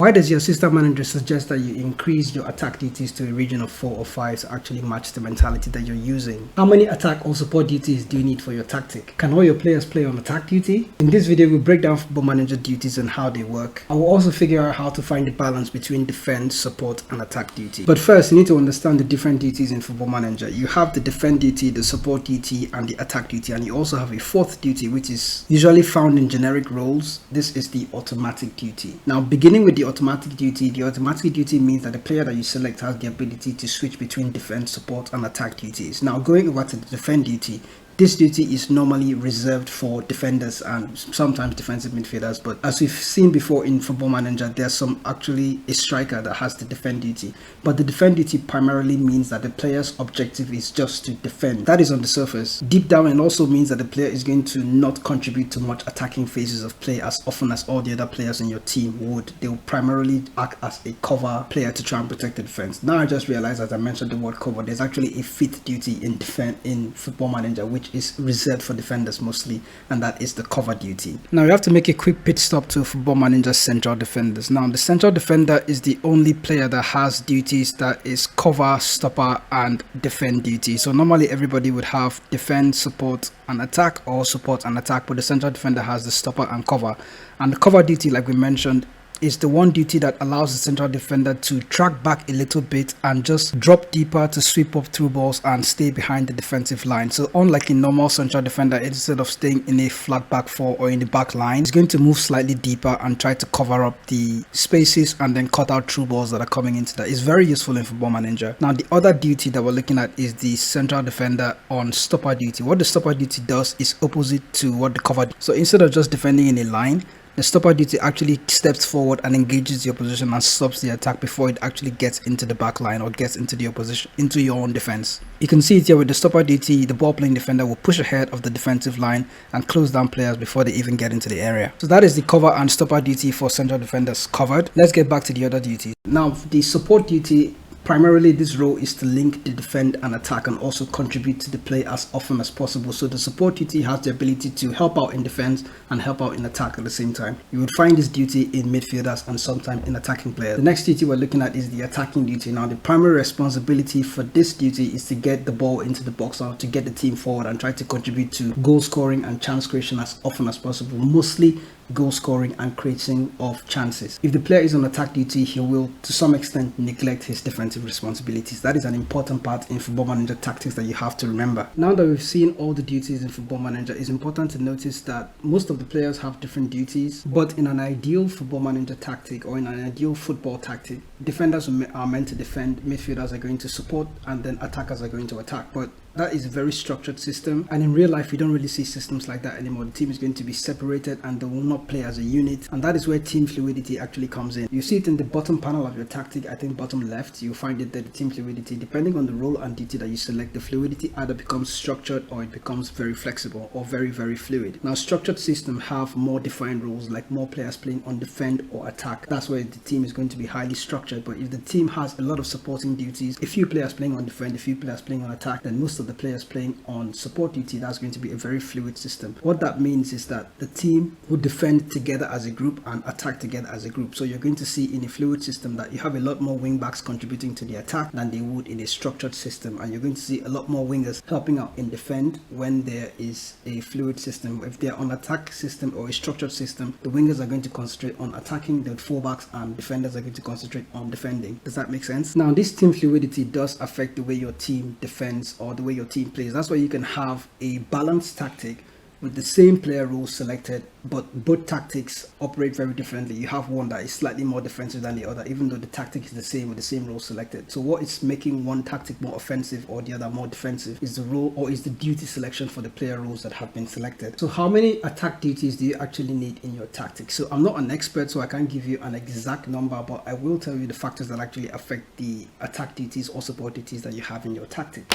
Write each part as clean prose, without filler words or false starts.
Why does your assistant manager suggest that you increase your attack duties to a region of 4 or 5 to actually match the mentality that you're using? How many attack or support duties do you need for your tactic? Can all your players play on attack duty? In this video, we'll break down football manager duties and how they work. I will also figure out how to find the balance between defense, support, and attack duty. But first, you need to understand the different duties in football manager. You have the defend duty, the support duty, and the attack duty, and you also have a fourth duty, which is usually found in generic roles. This is the automatic duty. Now, beginning with the automatic duty means that the player that you select has the ability to switch between defense, support, and attack duties. Now, going over to the defend duty, this duty is normally reserved for defenders and sometimes defensive midfielders, but as we've seen before in Football Manager, there's actually a striker that has the defend duty. But the defend duty primarily means that the player's objective is just to defend. That is on the surface. Deep down, it also means that the player is going to not contribute to much attacking phases of play as often as all the other players in your team would. They will primarily act as a cover player to try and protect the defense. Now I just realized, as I mentioned the word cover, there's actually a fifth duty in Football Manager, which is reserved for defenders mostly, and that is the cover duty. Now you have to make a quick pit stop to Football Manager's central defenders. Now the central defender is the only player that has duties that is cover, stopper, and defend duty. So normally everybody would have defend, support, and attack, or support and attack, but the central defender has the stopper and cover. And the cover duty, like we mentioned, is the one duty that allows the central defender to track back a little bit and just drop deeper to sweep up through balls and stay behind the defensive line. So unlike a normal central defender, instead of staying in a flat back four or in the back line, he's going to move slightly deeper and try to cover up the spaces and then cut out through balls that are coming into that. It's very useful in Football Manager. Now the other duty that we're looking at is the central defender on stopper duty. What the stopper duty does is opposite to what the cover. So instead of just defending in a line, the stopper duty actually steps forward and engages the opposition and stops the attack before it actually gets into the back line or gets into the opposition, into your own defense. You can see it here with the stopper duty. The ball playing defender will push ahead of the defensive line and close down players before they even get into the area. So that is the cover and stopper duty for central defenders covered. Let's get back to the other duties. Now the support duty, primarily this role is to link the defend and attack and also contribute to the play as often as possible. So the support duty has the ability to help out in defense and help out in attack at the same time. You would find this duty in midfielders and sometimes in attacking players. The next duty we're looking at is the attacking duty. Now the primary responsibility for this duty is to get the ball into the box or to get the team forward and try to contribute to goal scoring and chance creation as often as possible, mostly goal scoring and creating of chances. If the player is on attack duty, he will to some extent neglect his defensive responsibilities. That is an important part in Football Manager tactics that you have to remember. Now that we've seen all the duties in Football Manager, it's important to notice that most of the players have different duties, but in an ideal Football Manager tactic or in an ideal football tactic, defenders are meant to defend, midfielders are going to support, and then attackers are going to attack. But that is a very structured system, and in real life we don't really see systems like that anymore. The team is going to be separated and they will not play as a unit, and that is where team fluidity actually comes in. You see it in the bottom panel of your tactic, I think bottom left. You'll find it that the team fluidity, depending on the role and duty that you select, the fluidity either becomes structured or it becomes very flexible or very fluid. Now structured systems have more defined roles, like more players playing on defend or attack. That's where the team is going to be highly structured. But if the team has a lot of supporting duties, a few players playing on defend, a few players playing on attack, then most of the players playing on support duty, that's going to be a very fluid system. What that means is that the team would defend together as a group and attack together as a group. So you're going to see in a fluid system that you have a lot more wing backs contributing to the attack than they would in a structured system, and you're going to see a lot more wingers helping out in defend when there is a fluid system. If they're on attack system or a structured system, the wingers are going to concentrate on attacking, the fullbacks and defenders are going to concentrate on defending. Does that make sense? Now this team fluidity does affect the way your team defends or the way your team plays. That's why you can have a balanced tactic with the same player rules selected, but both tactics operate very differently. You have one that is slightly more defensive than the other, even though the tactic is the same with the same rules selected. So what is making one tactic more offensive or the other more defensive is the role or is the duty selection for the player rules that have been selected. So how many attack duties do you actually need in your tactic? So I'm not an expert, so I can't give you an exact number, but I will tell you the factors that actually affect the attack duties or support duties that you have in your tactic.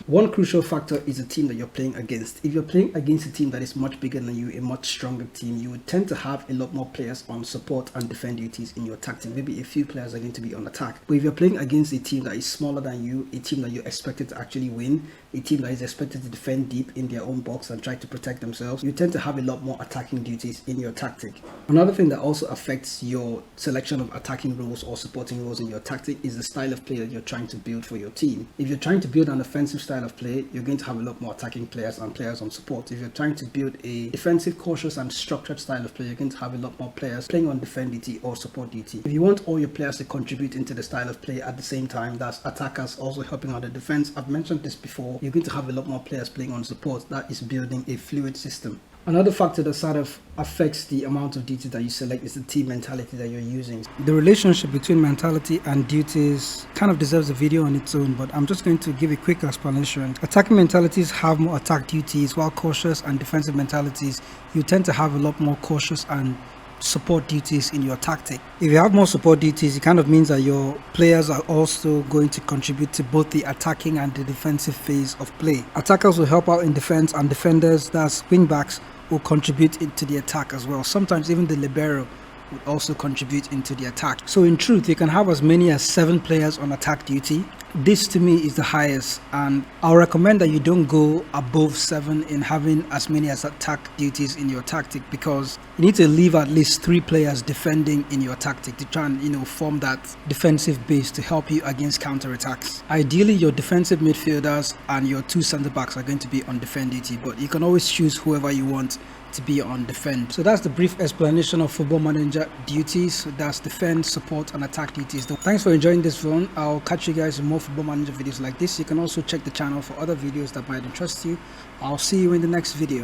One crucial factor is the team that you're playing against. If you're playing against a team that is much bigger than you, a much stronger team, you would tend to have a lot more players on support and defend duties in your tactic. Maybe a few players are going to be on attack. But if you're playing against a team that is smaller than you, a team that you're expected to actually win, a team that is expected to defend deep in their own box and try to protect themselves, you tend to have a lot more attacking duties in your tactic. Another thing that also affects your selection of attacking roles or supporting roles in your tactic is the style of play that you're trying to build for your team. If you're trying to build an offensive style of play, you're going to have a lot more attacking players and players on support. If you're trying to build a defensive, cautious and structured style of play, you're going to have a lot more players playing on defend duty or support duty. If you want all your players to contribute into the style of play at the same time, that's attackers also helping out the defense. I've mentioned this before, you're going to have a lot more players playing on support. That is building a fluid system. Another factor that sort of affects the amount of duties that you select is the team mentality that you're using. The relationship between mentality and duties kind of deserves a video on its own, but I'm just going to give a quick explanation. Attacking mentalities have more attack duties, while cautious and defensive mentalities, you tend to have a lot more cautious and support duties in your tactic. If you have more support duties, it kind of means that your players are also going to contribute to both the attacking and the defensive phase of play. Attackers will help out in defense, and defenders, that's wingbacks, will contribute into the attack as well. Sometimes even the libero would also contribute into the attack. So in truth, you can have as many as 7 players on attack duty. This to me is the highest, and I'll recommend that you don't go above 7 in having as many as attack duties in your tactic, because you need to leave at least 3 players defending in your tactic to try and form that defensive base to help you against counter attacks. Ideally, your defensive midfielders and your 2 center backs are going to be on defend duty, but you can always choose whoever you want to be on defend. So that's the brief explanation of Football Manager duties. So that's defend, support and attack duties. Thanks for enjoying this one. I'll catch you guys in more Football Manager videos like this. You can also check the channel for other videos that might interest you. I'll see you in the next video.